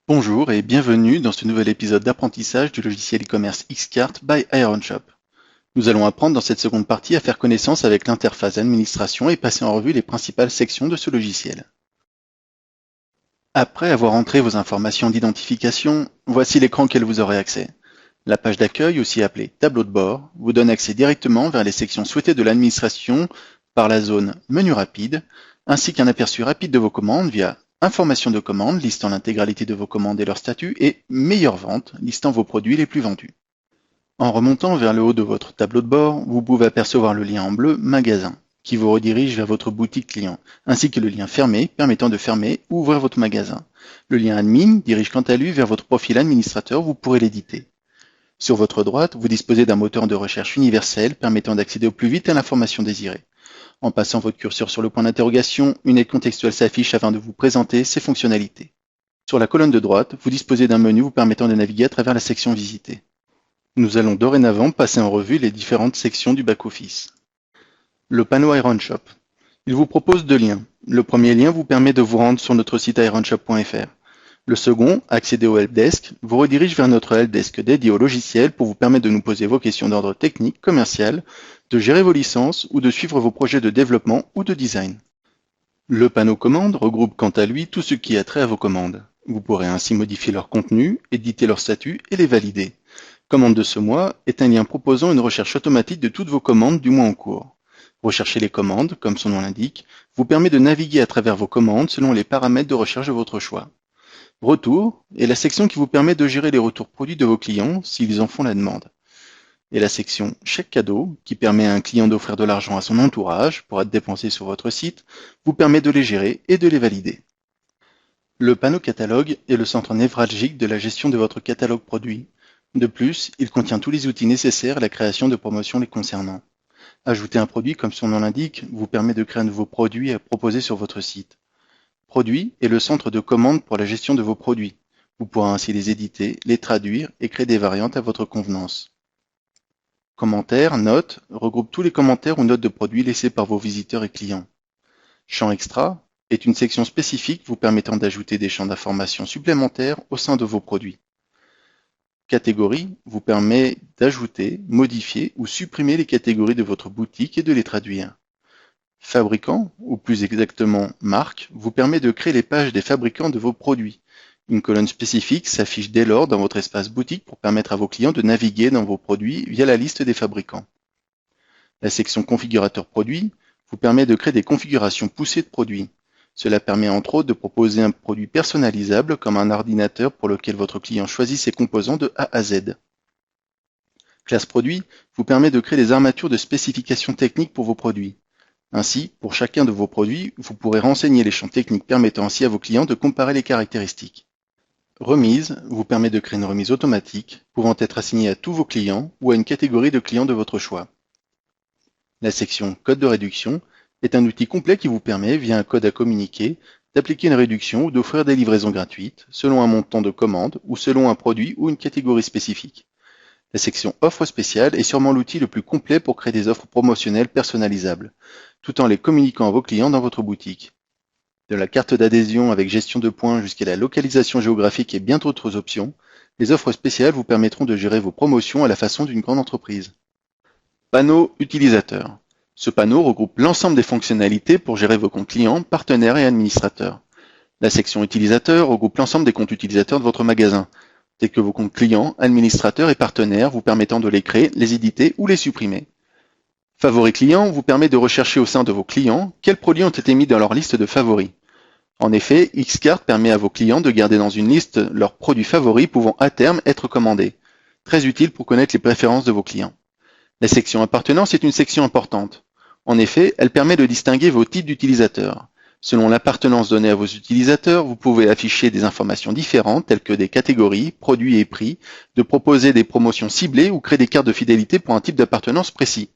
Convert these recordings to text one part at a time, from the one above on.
Bonjour et bienvenue dans ce nouvel épisode d'apprentissage du logiciel e-commerce Xcart by Ironshop. Nous allons apprendre dans cette seconde partie à faire connaissance avec l'interface d'administration et passer en revue les principales sections de ce logiciel. Après avoir entré vos informations d'identification, voici l'écran auquel vous aurez accès. La page d'accueil, aussi appelée tableau de bord, vous donne accès directement vers les sections souhaitées de l'administration par la zone menu rapide, ainsi qu'un aperçu rapide de vos commandes via information de commande listant l'intégralité de vos commandes et leur statut et meilleure vente listant vos produits les plus vendus. En remontant vers le haut de votre tableau de bord, vous pouvez apercevoir le lien en bleu magasin qui vous redirige vers votre boutique client, ainsi que le lien fermé permettant de fermer ou ouvrir votre magasin. Le lien admin dirige quant à lui vers votre profil administrateur, vous pourrez l'éditer. Sur votre droite, vous disposez d'un moteur de recherche universel permettant d'accéder au plus vite à l'information désirée. En passant votre curseur sur le point d'interrogation, une aide contextuelle s'affiche afin de vous présenter ses fonctionnalités. Sur la colonne de droite, vous disposez d'un menu vous permettant de naviguer à travers la section visitée. Nous allons dorénavant passer en revue les différentes sections du back-office. Le panneau Ironshop. Il vous propose deux liens. Le premier lien vous permet de vous rendre sur notre site ironshop.fr. Le second, accéder au helpdesk, vous redirige vers notre helpdesk dédié au logiciel pour vous permettre de nous poser vos questions d'ordre technique, commercial, de gérer vos licences ou de suivre vos projets de développement ou de design. Le panneau commandes regroupe quant à lui tout ce qui a trait à vos commandes. Vous pourrez ainsi modifier leur contenu, éditer leur statut et les valider. Commande de ce mois est un lien proposant une recherche automatique de toutes vos commandes du mois en cours. Rechercher les commandes, comme son nom l'indique, vous permet de naviguer à travers vos commandes selon les paramètres de recherche de votre choix. Retour est la section qui vous permet de gérer les retours produits de vos clients s'ils en font la demande. Et la section chèque cadeau, qui permet à un client d'offrir de l'argent à son entourage pour être dépensé sur votre site, vous permet de les gérer et de les valider. Le panneau catalogue est le centre névralgique de la gestion de votre catalogue produit. De plus, il contient tous les outils nécessaires à la création de promotions les concernant. Ajouter un produit, comme son nom l'indique, vous permet de créer un nouveau produit à proposer sur votre site. Produit est le centre de commande pour la gestion de vos produits. Vous pourrez ainsi les éditer, les traduire et créer des variantes à votre convenance. Commentaires, notes, regroupe tous les commentaires ou notes de produits laissés par vos visiteurs et clients. Champ extra est une section spécifique vous permettant d'ajouter des champs d'information supplémentaires au sein de vos produits. Catégorie vous permet d'ajouter, modifier ou supprimer les catégories de votre boutique et de les traduire. Fabricant, ou plus exactement marque, vous permet de créer les pages des fabricants de vos produits. Une colonne spécifique s'affiche dès lors dans votre espace boutique pour permettre à vos clients de naviguer dans vos produits via la liste des fabricants. La section configurateur produit vous permet de créer des configurations poussées de produits. Cela permet entre autres de proposer un produit personnalisable comme un ordinateur pour lequel votre client choisit ses composants de A à Z. Classe produit vous permet de créer des armatures de spécifications techniques pour vos produits. Ainsi, pour chacun de vos produits, vous pourrez renseigner les champs techniques permettant ainsi à vos clients de comparer les caractéristiques. Remise vous permet de créer une remise automatique, pouvant être assignée à tous vos clients ou à une catégorie de clients de votre choix. La section code de réduction est un outil complet qui vous permet, via un code à communiquer, d'appliquer une réduction ou d'offrir des livraisons gratuites, selon un montant de commande ou selon un produit ou une catégorie spécifique. La section offre spéciale est sûrement l'outil le plus complet pour créer des offres promotionnelles personnalisables, tout en les communiquant à vos clients dans votre boutique. De la carte d'adhésion avec gestion de points jusqu'à la localisation géographique et bien d'autres options, les offres spéciales vous permettront de gérer vos promotions à la façon d'une grande entreprise. Panneau utilisateur. Ce panneau regroupe l'ensemble des fonctionnalités pour gérer vos comptes clients, partenaires et administrateurs. La section utilisateur regroupe l'ensemble des comptes utilisateurs de votre magasin, tels que vos comptes clients, administrateurs et partenaires vous permettant de les créer, les éditer ou les supprimer. Favoris clients vous permet de rechercher au sein de vos clients quels produits ont été mis dans leur liste de favoris. En effet, Xcart permet à vos clients de garder dans une liste leurs produits favoris pouvant à terme être commandés. Très utile pour connaître les préférences de vos clients. La section appartenance est une section importante. En effet, elle permet de distinguer vos types d'utilisateurs. Selon l'appartenance donnée à vos utilisateurs, vous pouvez afficher des informations différentes telles que des catégories, produits et prix, de proposer des promotions ciblées ou créer des cartes de fidélité pour un type d'appartenance précis.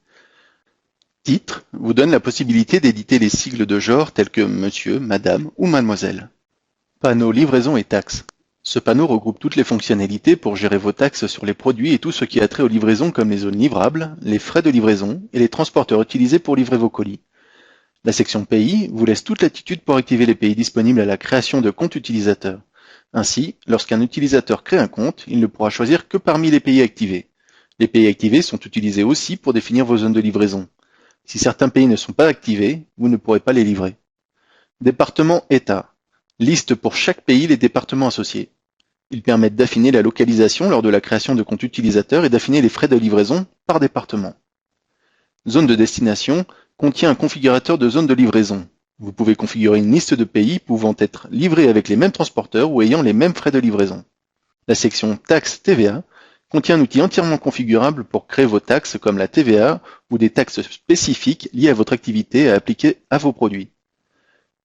Titre vous donne la possibilité d'éditer les sigles de genre tels que monsieur, madame ou mademoiselle. Panneau livraison et taxes. Ce panneau regroupe toutes les fonctionnalités pour gérer vos taxes sur les produits et tout ce qui a trait aux livraisons comme les zones livrables, les frais de livraison et les transporteurs utilisés pour livrer vos colis. La section pays vous laisse toute latitude pour activer les pays disponibles à la création de comptes utilisateurs. Ainsi, lorsqu'un utilisateur crée un compte, il ne pourra choisir que parmi les pays activés. Les pays activés sont utilisés aussi pour définir vos zones de livraison. Si certains pays ne sont pas activés, vous ne pourrez pas les livrer. Département État. Liste pour chaque pays les départements associés. Ils permettent d'affiner la localisation lors de la création de comptes utilisateurs et d'affiner les frais de livraison par département. Zone de destination contient un configurateur de zone de livraison. Vous pouvez configurer une liste de pays pouvant être livrés avec les mêmes transporteurs ou ayant les mêmes frais de livraison. La section taxes TVA contient un outil entièrement configurable pour créer vos taxes comme la TVA ou des taxes spécifiques liées à votre activité à appliquer à vos produits.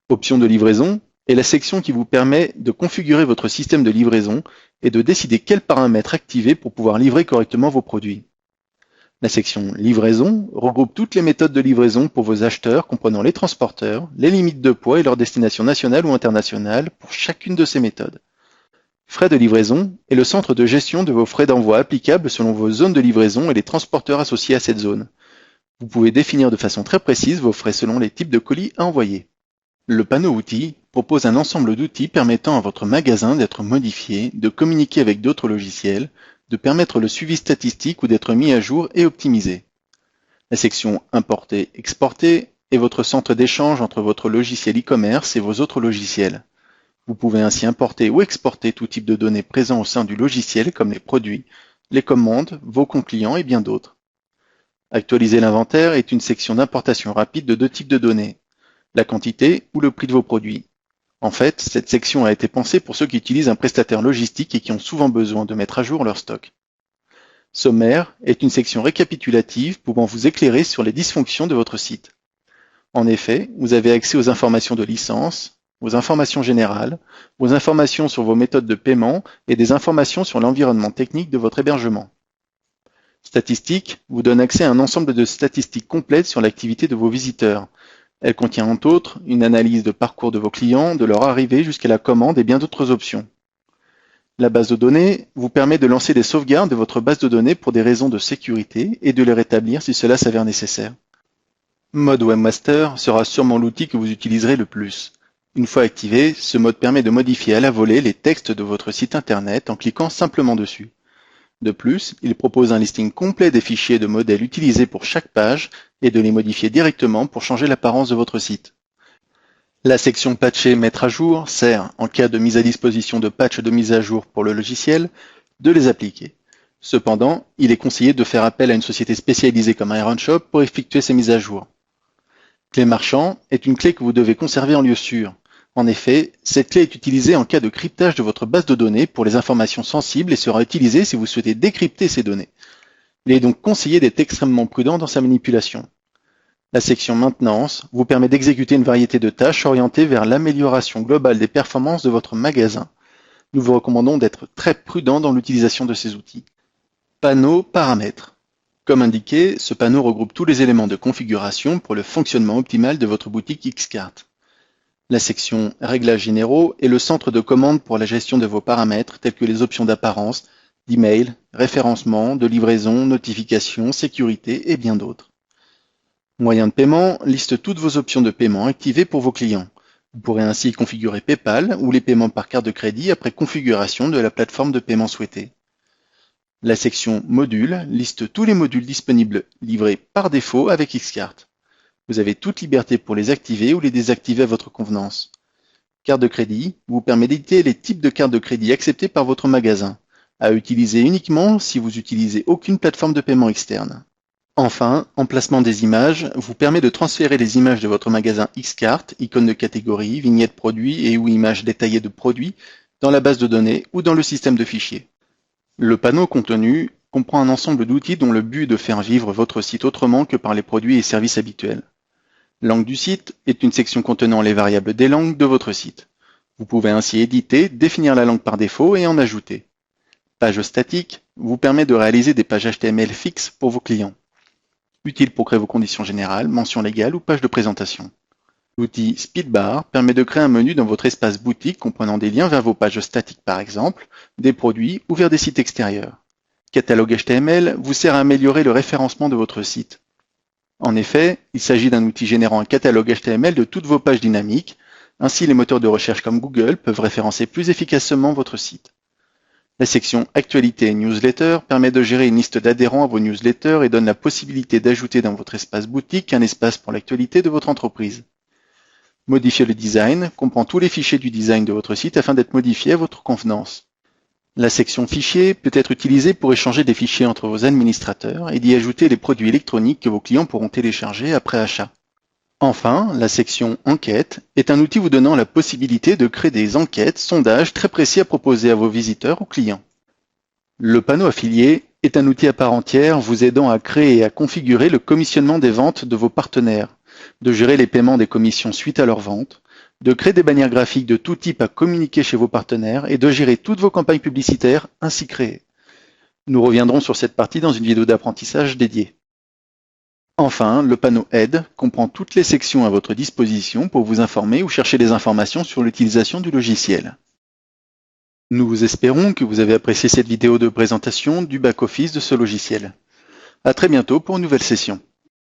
Options de livraison est la section qui vous permet de configurer votre système de livraison et de décider quels paramètres activer pour pouvoir livrer correctement vos produits. La section livraison regroupe toutes les méthodes de livraison pour vos acheteurs comprenant les transporteurs, les limites de poids et leur destination nationale ou internationale pour chacune de ces méthodes. Frais de livraison est le centre de gestion de vos frais d'envoi applicables selon vos zones de livraison et les transporteurs associés à cette zone. Vous pouvez définir de façon très précise vos frais selon les types de colis à envoyer. Le panneau outils propose un ensemble d'outils permettant à votre magasin d'être modifié, de communiquer avec d'autres logiciels, de permettre le suivi statistique ou d'être mis à jour et optimisé. La section Importer-Exporter est votre centre d'échange entre votre logiciel e-commerce et vos autres logiciels. Vous pouvez ainsi importer ou exporter tout type de données présents au sein du logiciel comme les produits, les commandes, vos comptes clients et bien d'autres. Actualiser l'inventaire est une section d'importation rapide de deux types de données, la quantité ou le prix de vos produits. En fait, cette section a été pensée pour ceux qui utilisent un prestataire logistique et qui ont souvent besoin de mettre à jour leur stock. Sommaire est une section récapitulative pouvant vous éclairer sur les dysfonctions de votre site. En effet, vous avez accès aux informations de licence, aux informations générales, aux informations sur vos méthodes de paiement et des informations sur l'environnement technique de votre hébergement. Statistiques vous donne accès à un ensemble de statistiques complètes sur l'activité de vos visiteurs. Elle contient entre autres une analyse de parcours de vos clients, de leur arrivée jusqu'à la commande et bien d'autres options. La base de données vous permet de lancer des sauvegardes de votre base de données pour des raisons de sécurité et de les rétablir si cela s'avère nécessaire. Mode Webmaster sera sûrement l'outil que vous utiliserez le plus. Une fois activé, ce mode permet de modifier à la volée les textes de votre site internet en cliquant simplement dessus. De plus, il propose un listing complet des fichiers de modèles utilisés pour chaque page et de les modifier directement pour changer l'apparence de votre site. La section Patcher Mettre à jour sert, en cas de mise à disposition de patchs de mise à jour pour le logiciel, de les appliquer. Cependant, il est conseillé de faire appel à une société spécialisée comme Ironshop pour effectuer ces mises à jour. Clé marchand est une clé que vous devez conserver en lieu sûr. En effet, cette clé est utilisée en cas de cryptage de votre base de données pour les informations sensibles et sera utilisée si vous souhaitez décrypter ces données. Il est donc conseillé d'être extrêmement prudent dans sa manipulation. La section Maintenance vous permet d'exécuter une variété de tâches orientées vers l'amélioration globale des performances de votre magasin. Nous vous recommandons d'être très prudent dans l'utilisation de ces outils. Panneau Paramètres. Comme indiqué, ce panneau regroupe tous les éléments de configuration pour le fonctionnement optimal de votre boutique Xcart. La section Réglages généraux est le centre de commande pour la gestion de vos paramètres tels que les options d'apparence, d'email, référencement, de livraison, notification, sécurité et bien d'autres. Moyens de paiement liste toutes vos options de paiement activées pour vos clients. Vous pourrez ainsi configurer PayPal ou les paiements par carte de crédit après configuration de la plateforme de paiement souhaitée. La section Modules liste tous les modules disponibles livrés par défaut avec Xcart. Vous avez toute liberté pour les activer ou les désactiver à votre convenance. Carte de crédit vous permet d'éditer les types de cartes de crédit acceptées par votre magasin, à utiliser uniquement si vous utilisez aucune plateforme de paiement externe. Enfin, emplacement des images vous permet de transférer les images de votre magasin Xcart, icônes de catégorie, vignettes produits et ou images détaillées de produits, dans la base de données ou dans le système de fichiers. Le panneau contenu comprend un ensemble d'outils dont le but est de faire vivre votre site autrement que par les produits et services habituels. Langue du site est une section contenant les variables des langues de votre site. Vous pouvez ainsi éditer, définir la langue par défaut et en ajouter. Page statique vous permet de réaliser des pages HTML fixes pour vos clients. Utile pour créer vos conditions générales, mentions légales ou pages de présentation. L'outil Speedbar permet de créer un menu dans votre espace boutique comprenant des liens vers vos pages statiques par exemple, des produits ou vers des sites extérieurs. Catalogue HTML vous sert à améliorer le référencement de votre site. En effet, il s'agit d'un outil générant un catalogue HTML de toutes vos pages dynamiques, Ainsi, les moteurs de recherche comme Google peuvent référencer plus efficacement votre site. La section Actualités et Newsletters permet de gérer une liste d'adhérents à vos newsletters et donne la possibilité d'ajouter dans votre espace boutique un espace pour l'actualité de votre entreprise. Modifier le design comprend tous les fichiers du design de votre site afin d'être modifiés à votre convenance. La section Fichiers peut être utilisée pour échanger des fichiers entre vos administrateurs et d'y ajouter les produits électroniques que vos clients pourront télécharger après achat. Enfin, la section Enquêtes est un outil vous donnant la possibilité de créer des enquêtes, sondages très précis à proposer à vos visiteurs ou clients. Le panneau affilié est un outil à part entière vous aidant à créer et à configurer le commissionnement des ventes de vos partenaires, de gérer les paiements des commissions suite à leurs ventes, de créer des bannières graphiques de tout type à communiquer chez vos partenaires et de gérer toutes vos campagnes publicitaires ainsi créées. Nous reviendrons sur cette partie dans une vidéo d'apprentissage dédiée. Enfin, le panneau Aide comprend toutes les sections à votre disposition pour vous informer ou chercher des informations sur l'utilisation du logiciel. Nous espérons que vous avez apprécié cette vidéo de présentation du back-office de ce logiciel. À très bientôt pour une nouvelle session.